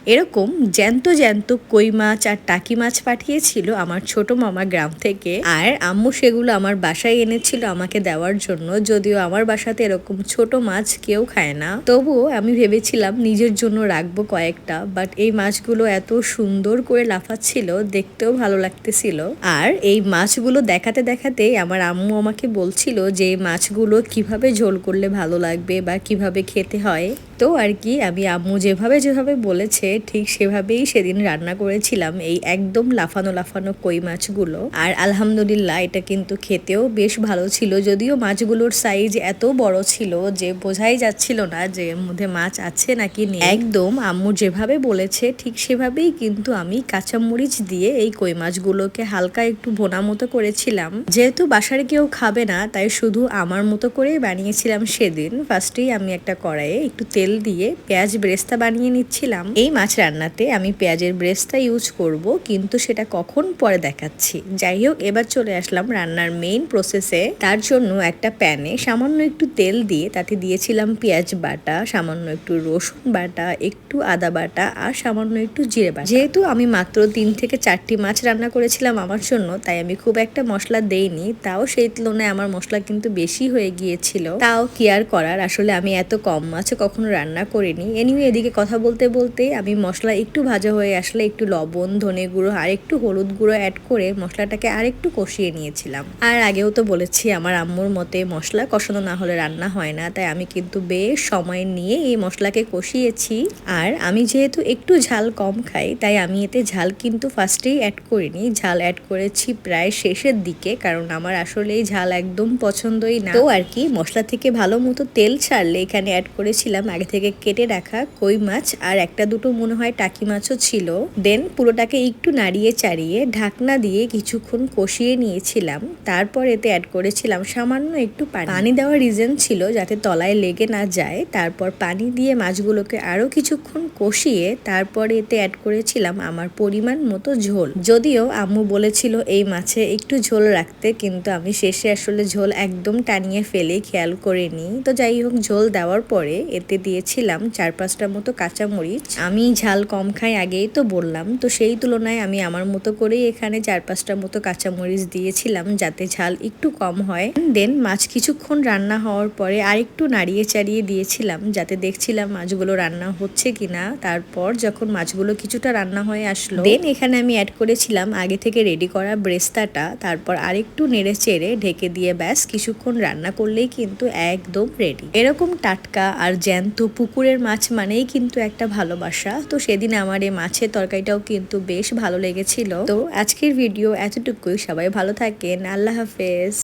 এরকম জ্যান্ত জ্যান্ত কই মাছ আর টাকি মাছ পাঠিয়েছিল আমার ছোট মামা গ্রাম থেকে। আর আম্মু সেগুলো আমার বাসায় এনেছিল আমাকে দেওয়ার জন্য। যদিও আমার বাসাতে এরকম ছোট মাছ কেউ খায় না, তবুও আমি ভেবেছিলাম নিজের জন্য রাখবো কয়েকটা। বাট এই মাছগুলো এত সুন্দর করে লাফাচ্ছিল, দেখতেও ভালো লাগতেছিল। আর এই মাছগুলো দেখাতে দেখাতে আমার আম্মু আমাকে বলছিল যে এই মাছগুলো কিভাবে ঝোল করলে ভালো লাগবে বা কিভাবে খেতে হয়। তো আর কি আমি আম্মু যেভাবে যেভাবে বলেছে ঠিক সেভাবেই সেদিন রান্না করেছিলাম এই একদম লাফানো লাফানো কই মাছগুলো। আর আলহামদুলিল্লাহ এটা কিন্তু খেতেও বেশ ভালো ছিল, যদিও মাছগুলোর সাইজ এত বড় ছিল যে বোঝাই যাচ্ছিল না যে এর মধ্যে মাছ আছে নাকি নেই। একদম আম্মু যেভাবে বলেছে ঠিক সেভাবেই কিন্তু আমি কাঁচামরিচ দিয়ে এই কই মাছগুলোকে হালকা একটু ভোনা মতো করেছিলাম। যেহেতু বাসার কেউ খাবে না তাই শুধু আমার মতো করেই বানিয়েছিলাম সেদিন। ফার্স্টেই আমি একটা কড়াইয়ে একটু তেল দিয়ে পেঁয়াজ ব্রেস্তা বানিয়ে নিচ্ছিলাম। এই মাছ রান্নাতে আমি পেঁয়াজের ব্রেস্তা ইউজ করব, কিন্তু সেটা কখন পরে দেখাচ্ছি। যাই হোক, এবার চলে আসলাম রান্নার মেইন প্রসেসে। তার জন্য একটা প্যানে সামান্য একটু তেল দিয়ে তাতে দিয়েছিলাম পেঁয়াজ বাটা, সামান্য একটু রসুন বাটা, একটু আদা বাটা আর সামান্য একটু জিরে বাটা। যেহেতু আমি মাত্র 3 থেকে 4টি মাছ রান্না করেছিলাম আমার জন্য, তাই আমি খুব একটা মশলা দেইনি। তাও সেই তুলনায় আমার মশলা কিন্তু বেশি হয়ে গিয়েছিল। তাও কি আর করার, আসলে আমি এত কম মাছে কখনো রান্না করিনি। এনিওয়ে, এদিকে কথা বলতে বলতে আমি মশলা একটু ভাজা হয়ে আসলে একটু লবণ, ধনে গুঁড়ো আর একটু হলুদ গুঁড়ো অ্যাড করে মশলাটাকে আরেকটু কষিয়ে নিয়েছিলাম। আর আগেও তো বলেছি আমার আম্মুর মতে মশলা কষানো না হলে রান্না হয় না, তাই আমি কিন্তু বেশ সময় নিয়ে এই মশলাকে কষিয়েছি। আর আমি যেহেতু একটু ঝাল কম খাই তাই আমি এতে ঝাল কিন্তু ফার্স্টেই অ্যাড করিনি, ঝাল অ্যাড করেছি প্রায় শেষের দিকে, কারণ আমার আসলে এই ঝাল একদম পছন্দই না। তো আর কি মশলা থেকে ভালো মতো তেল ছাড়লে এখানে অ্যাড করেছিলাম আগে থেকে কেটে রাখা কই মাছ আর একটা দুটো মনে হয় টাকি মাছও ছিল। দেন পুরোটাকে একটু নাড়িয়ে চাড়িয়ে ঢাকনা দিয়ে কিছুক্ষণ কষিয়ে নিয়েছিলাম। তারপর এতে অ্যাড করেছিলাম সামান্য একটু পানি দেওয়ার রিজন ছিল যাতে তলায় লেগে না যায়। তারপর পানি দিয়ে মাছগুলোকে আরো কিছুক্ষণ কষিয়ে তারপর এতে অ্যাড করেছিলাম আমার পরিমাণ মতো ঝোল। যদিও আম্মু বলেছিল এই মাছে একটু ঝোল রাখতে, কিন্তু আমি শেষে আসলে ঝোল একদম টানিয়ে ফেলে খেয়াল করিনি। তো যাই হোক, ঝোল দেওয়ার পরে এতে দিয়েছিলাম 4-5টা মতো কাঁচামরিচ। আমি ঝাল কম খাই আগেই তো বললাম, তো সেই তুলনায় আমি আমার মতো করেই এখানে 4-5টা মতো কাঁচামরিচ দিয়েছিলাম যাতে ঝাল একটু কম হয়। দেন মাছ কিছুক্ষণ রান্না হওয়ার পরে আরেকটু নাড়িয়ে চাড়িয়ে দিয়েছিলাম যাতে দেখছিলাম মাছগুলো রান্না হচ্ছে কিনা। তারপর যখন মাছগুলো কিছুটা রান্না হয়ে আসলো, দেন এখানে আমি অ্যাড করেছিলাম আগে থেকে রেডি করা ব্রেস্তাটা। তারপর আরেকটু নেড়ে চেড়ে ঢেকে দিয়ে ব্যাস কিছুক্ষণ রান্না করলেই কিন্তু একদম রেডি। এরকম টাটকা আর জ্যান্ত পুকুরের মাছ মানেই কিন্তু একটা ভালোবাসা। তো সেদিন আমার এই মাছের তরকারিটাও কিন্তু বেশ ভালো লেগেছিল। তো আজকের ভিডিও এতটুকুই, সবাই ভালো থাকেন, আল্লাহ হাফেজ।